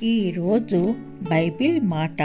ఈరోజు బైబిల్ మాట.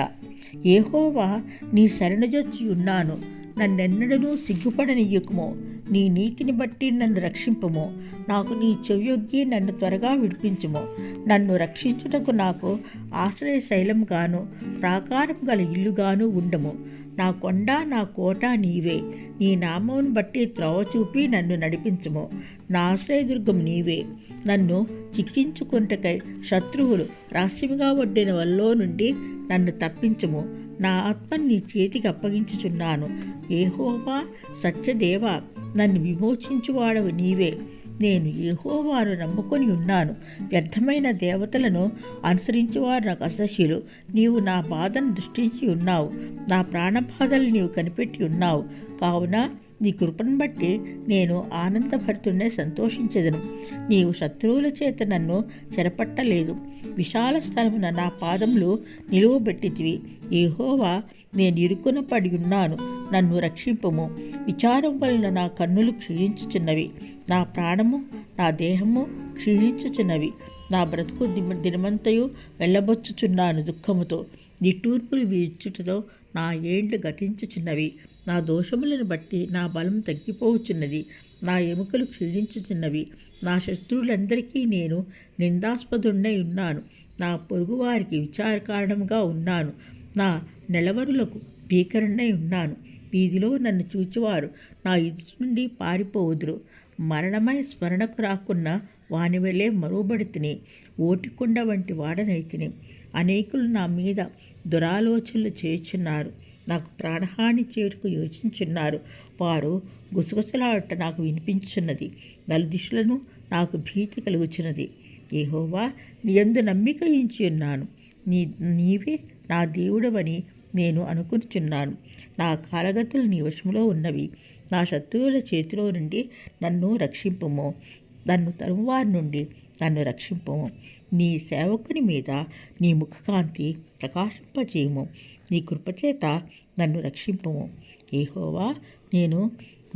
యెహోవా నీ శరణుజొచ్చి ఉన్నాను, నన్నెన్నడూ సిగ్గుపడనియ్యకుము. నీ నీతిని బట్టి నన్ను రక్షింపుము. నాకు నీ చెవియొగ్గి నన్ను త్వరగా విడిపించుము. నన్ను రక్షించుటకు నాకు ఆశ్రయ శైలంగాను ప్రాకారం గల ఇల్లుగాను ఉండము. నా కొండ నా కోట నీవే. నీ నామమును బట్టి త్రోవ చూపి నన్ను నడిపించుము. నా ఆశ్రయదుర్గం నీవే. నన్ను చిక్కించుకుంటకై శత్రువులు రహస్యముగా ఒడ్డిన వల్లో నుండి నన్ను తప్పించుము. నా ఆత్మని నీ చేతికి అప్పగించుచున్నాను. యెహోవా సత్యదేవా, నన్ను విమోచించువాడవు నీవే. నేను యెహోవాను నమ్ముకొని ఉన్నాను. వ్యర్థమైన దేవతలను అనుసరించేవారు నాకు అసహ్యులు. నీవు నా బాధను దృష్టించి ఉన్నావు. నా ప్రాణబాధలు నీవు కనిపెట్టి ఉన్నావు. కావున నీ కృపను బట్టి నేను ఆనందభరితున్నే సంతోషించెదను. నీవు శత్రువుల చేత నన్ను చెరపట్టలేదు. విశాల స్థలమున నా పాదములు నిలువబెట్టితివి. యెహోవా, నేను ఇరుకున పడి ఉన్నాను, నన్ను రక్షింపుము. విచారం వలన నా కన్నులు క్షీణించుచున్నవి. నా ప్రాణము నా దేహము క్షీణించుచున్నవి. నా బ్రతుకు దినమంతయు వెళ్ళబొచ్చుచున్నాను దుఃఖముతో. నిట్టూర్పులు వీచుటతో నా ఏండ్లు గతించుచున్నవి. నా దోషములను బట్టి నా బలం తగ్గిపోవచ్చున్నది. నా ఎముకలు క్షీణించుచున్నవి. నా శత్రువులందరికీ నేను నిందాస్పదుడై ఉన్నాను. నా పొరుగువారికి విచార కారణంగా ఉన్నాను. నా నెలవరులకు భీకరుడై ఉన్నాను. వీధిలో నన్ను చూచువారు నా ఎదుటి నుండి పారిపోవుదురు. మరణమై స్మరణకు రాకున్న వాని వలె మరువబడితిని. ఓటికుండ వంటి వాడనైతిని. అనేకులు నా మీద దురాలోచనలు చేయుచున్నారు. నాకు ప్రాణహాని చేయుటకు యోచించున్నారు. వారు గుసగుసలాడుట నాకు వినిపించున్నది. నలుదిశలను నాకు భీతి కలుగుచున్నది. యెహోవా, నీ యందు నమ్మిక ఉంచి ఉన్నాను. నీవే నా దేవుడవని నేను అనుకుంటున్నాను. నా కాలగతులు నీ వశములో ఉన్నవి. నా శత్రువుల చేతిలో నుండి నన్ను రక్షింపుము. నన్ను తరువారి నుండి నన్ను రక్షింపుము. నీ సేవకుని మీద నీ ముఖకాంతి ప్రకాశింపజేయము. నీ కృపచేత నన్ను రక్షింపుము. యెహోవా, నేను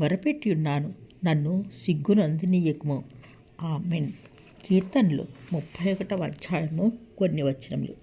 మొరపెట్టి ఉన్నాను, నన్ను సిగ్గును అందనీయకుము. ఆమెన్. కీర్తనలు 31వ అధ్యాయము కొన్ని వచనములు.